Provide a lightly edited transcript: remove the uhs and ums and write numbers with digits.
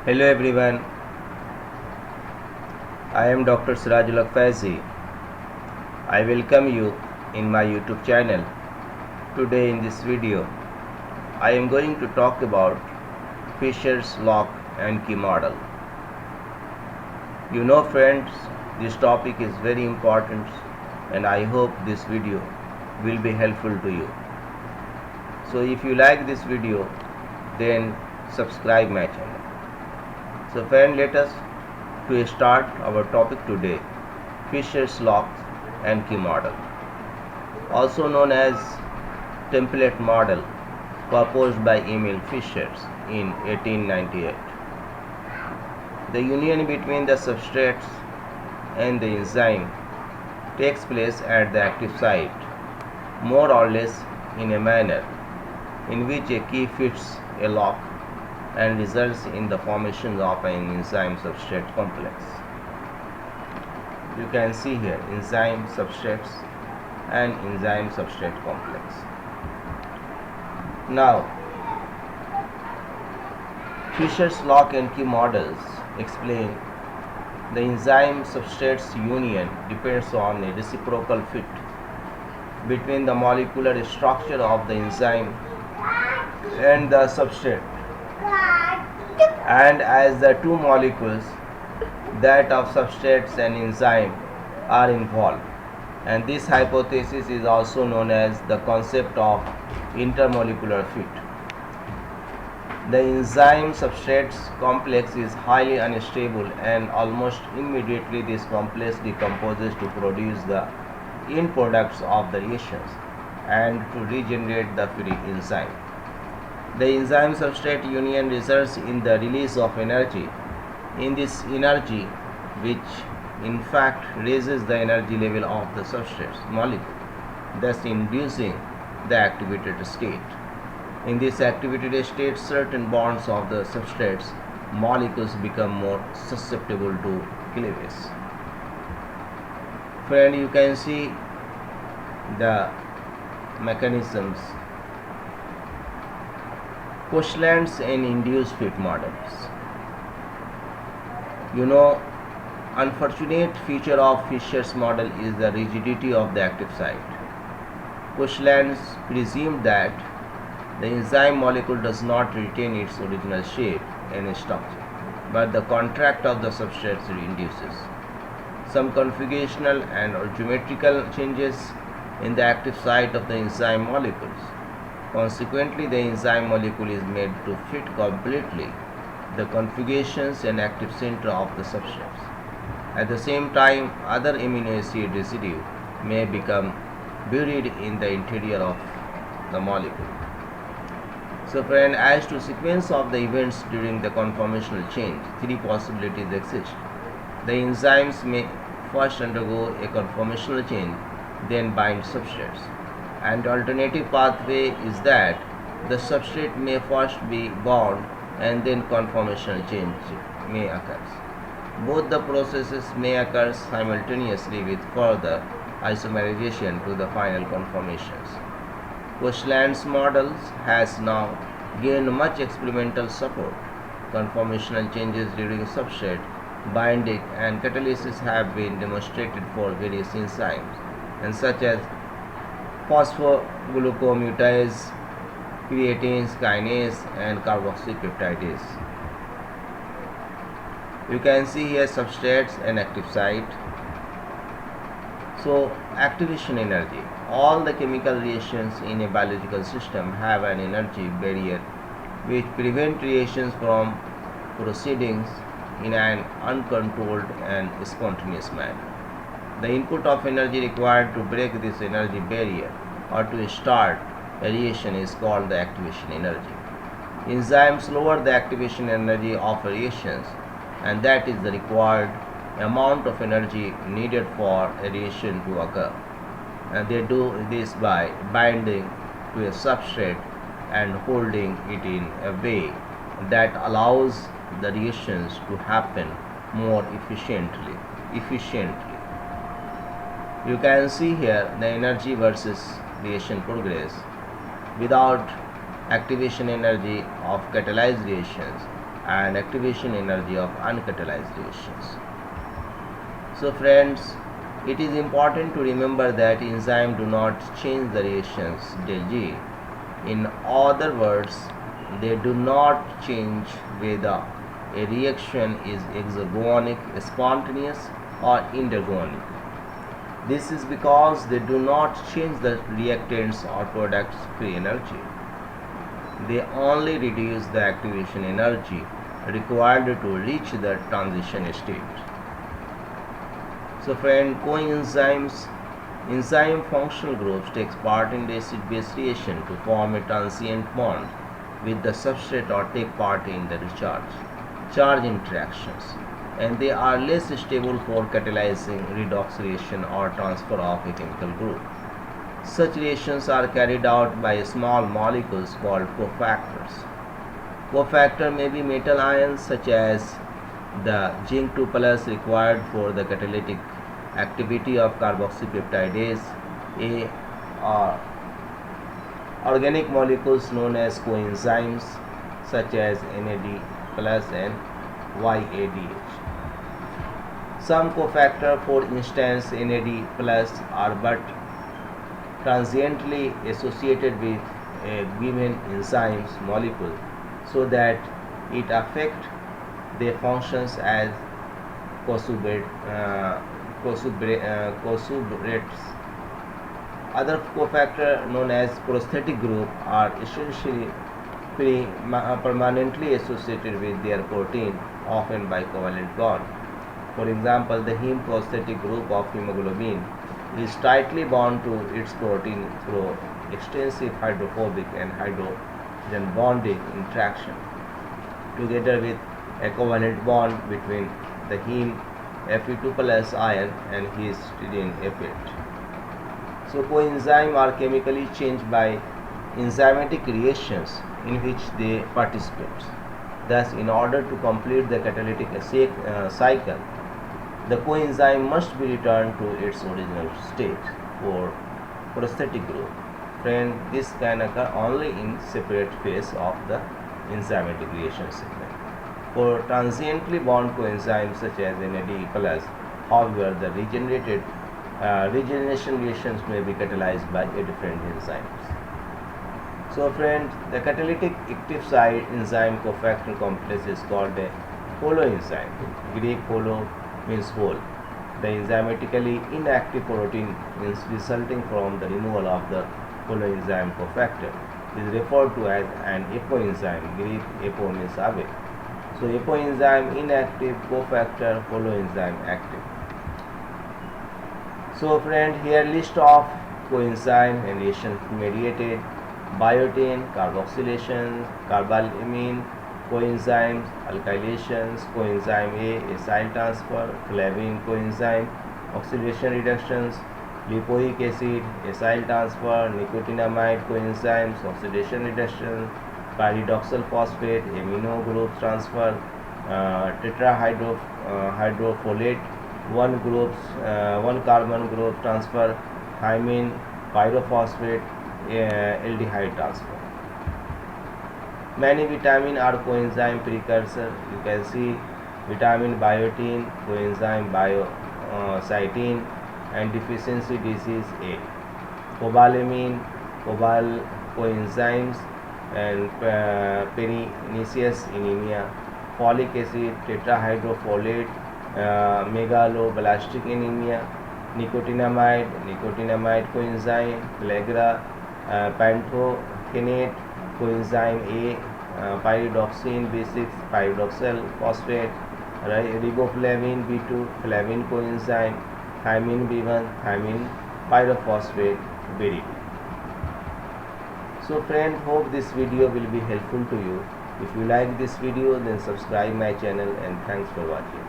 Hello everyone, I am Dr. Sirajul Faizi. I welcome you in my YouTube channel. Today in this video, I am going to talk about Fisher's lock and key model. You know friends, this topic is very important and I hope this video will be helpful to you. So if you like this video, then subscribe my channel. So friend, let us to start our topic today, Fisher's lock and key model, also known as template model, proposed by Emil Fisher in 1898. The union between the substrates and the enzyme takes place at the active site, more or less in a manner in which a key fits a lock and results in the formation of an enzyme substrate complex. You can see here enzyme substrates and enzyme substrate complex. Now, Fisher's lock and key models explain the enzyme substrates union depends on a reciprocal fit between the molecular structure of the enzyme and the substrate, and as the two molecules, that of substrates and enzyme, are involved, and this hypothesis is also known as the concept of intermolecular fit. The enzyme substrates complex is highly unstable and almost immediately this complex decomposes to produce the end products of the reactions and to regenerate the free enzyme. The enzyme substrate union results in the release of energy. In this energy, which in fact raises the energy level of the substrate molecule, thus inducing the activated state. In this activated state, certain bonds of the substrates molecules become more susceptible to cleavage. Friend, you can see the mechanisms. Quotients and induced fit models. You know, unfortunate feature of Fisher's model is the rigidity of the active site. Quotients presume that the enzyme molecule does not retain its original shape and structure, but the contract of the substrates induces some configurational and or geometrical changes in the active site of the enzyme molecules. Consequently, the enzyme molecule is made to fit completely the configurations and active center of the substrates. At the same time, other amino acid residue may become buried in the interior of the molecule. So friend, as to sequence of the events during the conformational change, three possibilities exist. The enzymes may first undergo a conformational change, then bind substrates. And the alternative pathway is that the substrate may first be bound and then conformational change may occur. Both the processes may occur simultaneously with further isomerization to the final conformations. Quotient's models has now gained much experimental support. Conformational changes during substrate binding and catalysis have been demonstrated for various enzymes, and such as phosphoglucomutase, creatines, kinase, and carboxypeptidase. You can see here substrates and active site. So, activation energy. All the chemical reactions in a biological system have an energy barrier which prevent reactions from proceeding in an uncontrolled and spontaneous manner. The input of energy required to break this energy barrier or to start a reaction is called the activation energy. Enzymes lower the activation energy of reactions, and that is the required amount of energy needed for a reaction to occur. And they do this by binding to a substrate and holding it in a way that allows the reactions to happen more efficiently. You can see here the energy versus reaction progress. Without activation energy of catalyzed reactions, and activation energy of uncatalyzed reactions. So friends, it is important to remember that enzymes do not change the reactions del G. In other words, they do not change whether a reaction is exergonic, spontaneous, or endergonic. This is because they do not change the reactants or products free energy. They only reduce the activation energy required to reach the transition state. So friend, coenzymes, enzyme functional groups takes part in the acid-base reaction to form a transient bond with the substrate or take part in the charge interactions, and they are less stable for catalyzing redox reaction or transfer of a chemical group. Such reactions are carried out by small molecules called cofactors. Cofactor may be metal ions such as the zinc 2 plus required for the catalytic activity of carboxypeptidase A, or organic molecules known as coenzymes such as NAD plus and YADH. Some cofactors, for instance NAD plus, are but transiently associated with a given enzyme's molecule so that it affects their functions as co-substrates. Other cofactors known as prosthetic group are essentially permanently associated with their protein, often by covalent bond. For example, the heme prosthetic group of hemoglobin is tightly bound to its protein through extensive hydrophobic and hydrogen bonding interaction, together with a covalent bond between the heme Fe2 plus ion and histidine F8. So coenzymes are chemically changed by enzymatic reactions in which they participate. Thus, in order to complete the catalytic cycle, the coenzyme must be returned to its original state. For prosthetic group, friend, this can occur only in separate phase of the enzymatic reaction segment. For transiently bound coenzymes such as NAD+, however, the regeneration reactions may be catalyzed by a different enzymes. So friends, the catalytic active site enzyme cofactor complex is called a holoenzyme. Greek holo means whole. The enzymatically inactive protein is resulting from the removal of the holoenzyme cofactor is referred to as an apoenzyme. Greek apo means away. So apoenzyme inactive, cofactor, holoenzyme active. So friend, here list of coenzyme and reaction mediated: biotin, carboxylation, carbalamine, coenzymes, alkylations, coenzyme A, acyl transfer, flavin coenzyme, oxidation reductions, lipoic acid, acyl transfer, nicotinamide coenzymes, oxidation reduction, pyridoxal phosphate, amino group transfer, tetrahydrofolate, one carbon group transfer, thymine, pyrophosphate, aldehyde transfer. Many vitamins are coenzyme precursor. You can see vitamin biotin, coenzyme biocytin, and deficiency disease A. Cobalamin, coenzymes, and pernicious anemia. Folic acid, tetrahydrofolate, megaloblastic anemia. Nicotinamide coenzyme, Allegra, pantothenate coenzyme A, pyridoxine B6, pyridoxal phosphate, riboflavin B2, flavin coenzyme, thymine B1, thymine pyrophosphate B2. So friend, hope this video will be helpful to you. If you like this video, then subscribe my channel, and thanks for watching.